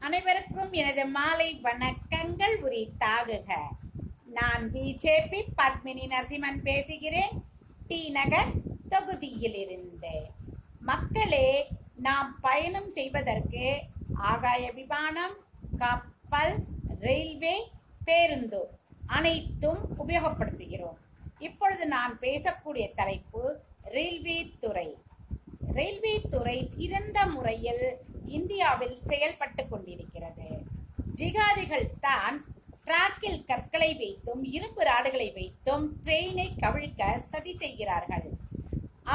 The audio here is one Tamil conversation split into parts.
அனைவருக்கும் எனது மாலை வணக்கங்கள் உரித்தாகுக. நான் பிஜேபி பத்மினி நரசிம்மன் பேசுகிறேன், டி நகர் தொகுதியிலிருந்து. மக்களே, நாம் பயணம் செய்வதற்கு ஆகாய விமானம், கப்பல், ரயில்வே, பேருந்து அனைத்தும் உபயோகப்படுத்துகிறோம். இப்பொழுது நான் பேசக்கூடிய தலைப்பு ரயில்வே துறை. ரயில்வே துறை சிறந்த முறையில் இந்தியாவில் செயல்பட்டு கொண்டிருக்கிறது. ஜிகாதிகள் தான் டிராக்கில் கற்களை வைத்தும் இரும்பு ராடுகளை வைத்தும் ட்ரெயினை கவிழ்க்க சதி செய்கிறார்கள்.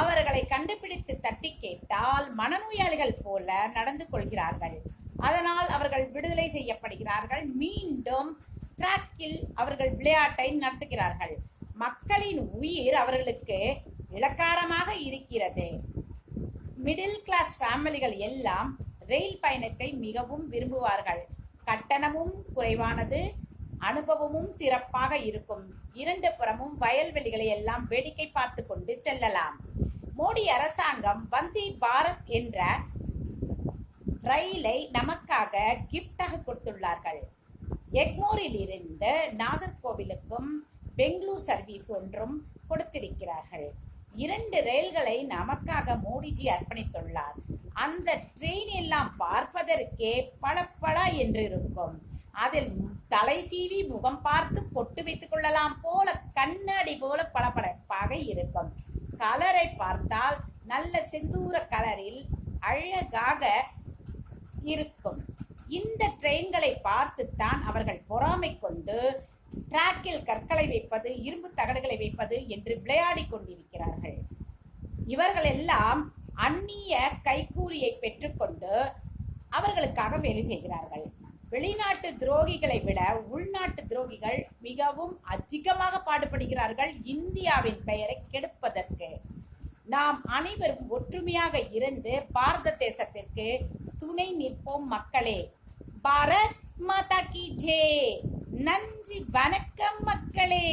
அவர்களை கண்டுபிடித்து தட்டி கேட்டால் மனநோயாளிகள் போல நடந்து கொள்கிறார்கள். அதனால் அவர்கள் விடுதலை செய்யப்படுகிறார்கள். மீண்டும் டிராக்கில் அவர்கள் விளையாட்டை நடத்துகிறார்கள். மக்களின் உயிர் அவர்களுக்கு இலக்காரமாக இருக்கிறது. மிடில் கிளாஸ் ஃபேமிலிகள் எல்லாம் ரயில் பயணத்தை மிகவும் விரும்புவார்கள். கட்டணமும் குறைவானது, அனுபவமும் சிறப்பாக இருக்கும். இரண்டு புறமும் வயல்வெளிகளை எல்லாம் வேடிக்கை பார்த்து கொண்டு செல்லலாம். மோடி அரசாங்கம் வந்தே பாரத் என்ற ரயிலை நமக்காக கிஃப்டாக கொடுத்துள்ளார்கள். எக்மோரில் இருந்து நாகர்கோவிலுக்கும் பெங்களூர் சர்வீஸ் ஒன்றும் கொடுத்திருக்கிறார்கள். 2 ரயில்களை நமக்காக மோடிஜி அர்ப்பணித்துள்ளார். அந்த ட்ரெயின் எல்லாம் பார்ப்பதற்கே பளபள என்று இருக்கும். அதில் தலை சீவி முகம் பார்த்து பொட்டு வைத்துக் கொள்ளலாம் போல, கண்ணாடி போல பளபளப்பாக இருக்கும். கலரை பார்த்தால் நல்ல செந்தூர கலரில் அழகாக இருக்கும். இந்த ட்ரெயின்களை பார்த்துத்தான் அவர்கள் பொறாமை கொண்டு டிராக்கில் கற்களை வைப்பது, இரும்பு தகடுகளை வைப்பது என்று விளையாடி கொண்டிருக்கிறார்கள். இவர்கள் எல்லாம் அந்நிய கைக்கூலியை பெற்றுக்கொண்டு அவர்களுக்காக வேலை செய்கிறார்கள். வெளிநாட்டு துரோகிகளை விட உள்நாட்டு துரோகிகள் மிகவும் அதிகமாக பாடுபடுகிறார்கள் இந்தியாவின் பெயரை கெடுப்பதற்கு. நாம் அனைவரும் ஒற்றுமையாக இருந்து பாரத தேசத்திற்கு துணை நிற்போம் மக்களே. பாரத் மாதா கி ஜெய். நன்றி, வணக்கம் மக்களே.